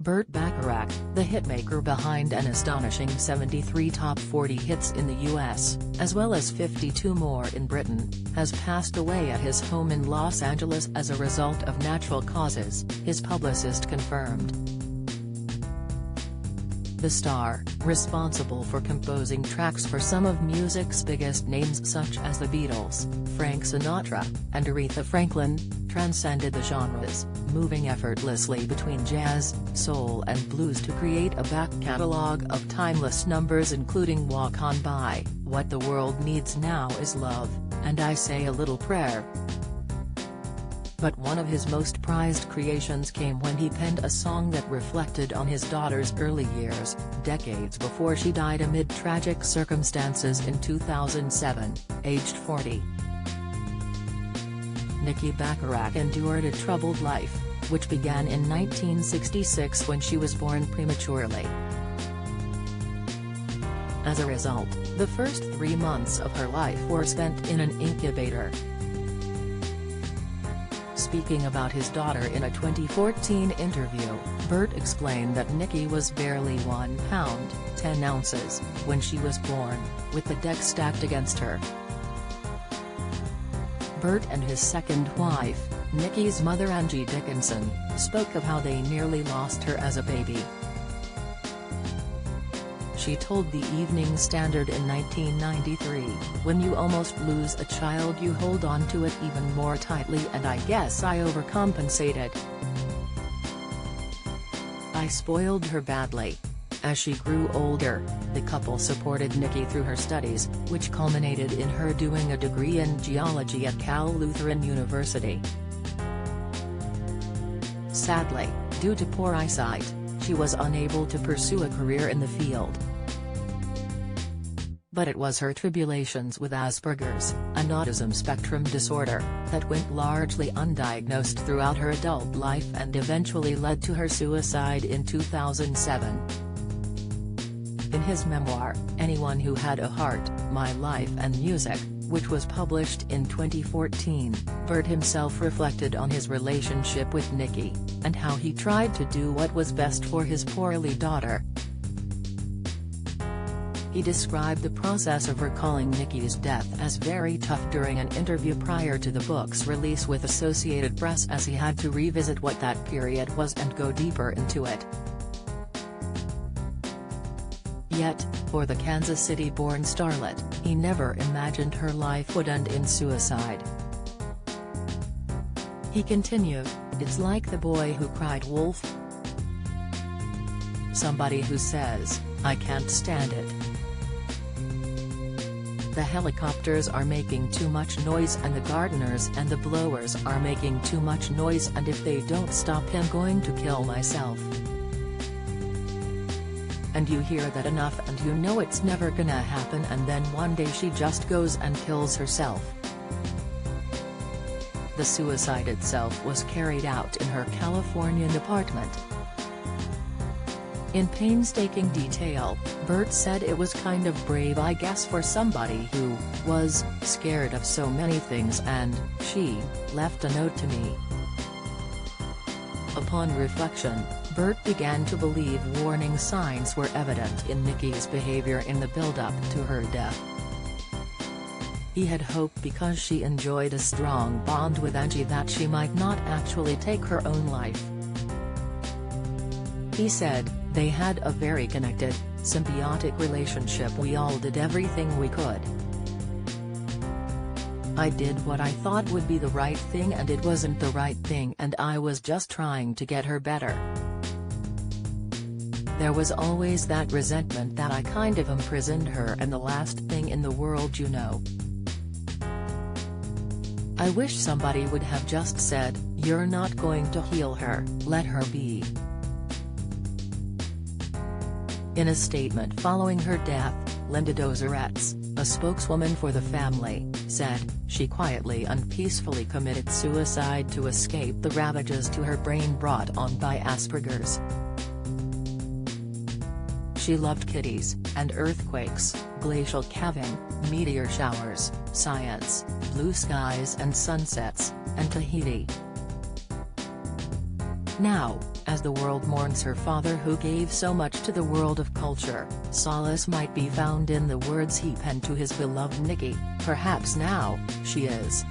Burt Bacharach, the hitmaker behind an astonishing 73 top 40 hits in the US, as well as 52 more in Britain, has passed away at his home in Los Angeles as a result of natural causes, his publicist confirmed. The star, responsible for composing tracks for some of music's biggest names such as the Beatles, Frank Sinatra, and Aretha Franklin, transcended the genres, moving effortlessly between jazz, soul and blues to create a back catalogue of timeless numbers including Walk On By, What the World Needs Now Is Love, and I Say a Little Prayer. But one of his most prized creations came when he penned a song that reflected on his daughter's early years, decades before she died amid tragic circumstances in 2007, aged 40. Nikki Bacharach endured a troubled life, which began in 1966 when she was born prematurely. As a result, the first 3 months of her life were spent in an incubator. Speaking about his daughter in a 2014 interview, Burt explained that Nikki was barely 1 pound, 10 ounces, when she was born, with the deck stacked against her. Burt and his second wife, Nikki's mother Angie Dickinson, spoke of how they nearly lost her as a baby. She told the Evening Standard in 1993, "When you almost lose a child you hold on to it even more tightly, and I guess I overcompensated. I spoiled her badly." As she grew older, the couple supported Nikki through her studies, which culminated in her doing a degree in geology at Cal Lutheran University. Sadly, due to poor eyesight, she was unable to pursue a career in the field. But it was her tribulations with Asperger's, an autism spectrum disorder, that went largely undiagnosed throughout her adult life and eventually led to her suicide in 2007. In his memoir, Anyone Who Had a Heart, My Life and Music, which was published in 2014, Burt himself reflected on his relationship with Nikki, and how he tried to do what was best for his poorly daughter. He described the process of recalling Nikki's death as very tough during an interview prior to the book's release with Associated Press, as he had to revisit what that period was and go deeper into it. Yet, for the Kansas City-born starlet, he never imagined her life would end in suicide. He continued, "It's like the boy who cried wolf. Somebody who says, 'I can't stand it. The helicopters are making too much noise and the gardeners and the blowers are making too much noise, and if they don't stop I'm going to kill myself.' And you hear that enough and you know it's never gonna happen, and then one day she just goes and kills herself." The suicide itself was carried out in her Californian apartment. In painstaking detail, Burt said, "It was kind of brave, I guess, for somebody who was scared of so many things, and she left a note to me." Upon reflection, Burt began to believe warning signs were evident in Nikki's behavior in the build-up to her death. He had hoped because she enjoyed a strong bond with Angie that she might not actually take her own life. He said, "They had a very connected, symbiotic relationship. We all did everything we could. I did what I thought would be the right thing, and it wasn't the right thing, and I was just trying to get her better. There was always that resentment that I kind of imprisoned her, and the last thing in the world you know. I wish somebody would have just said, 'You're not going to heal her, let her be.'" In a statement following her death, Linda Dozeretz, a spokeswoman for the family, said, "She quietly and peacefully committed suicide to escape the ravages to her brain brought on by Asperger's. She loved kitties, and earthquakes, glacial calving, meteor showers, science, blue skies and sunsets, and Tahiti. Now, as the world mourns her father who gave so much to the world of culture, solace might be found in the words he penned to his beloved Nikki. Perhaps now, she is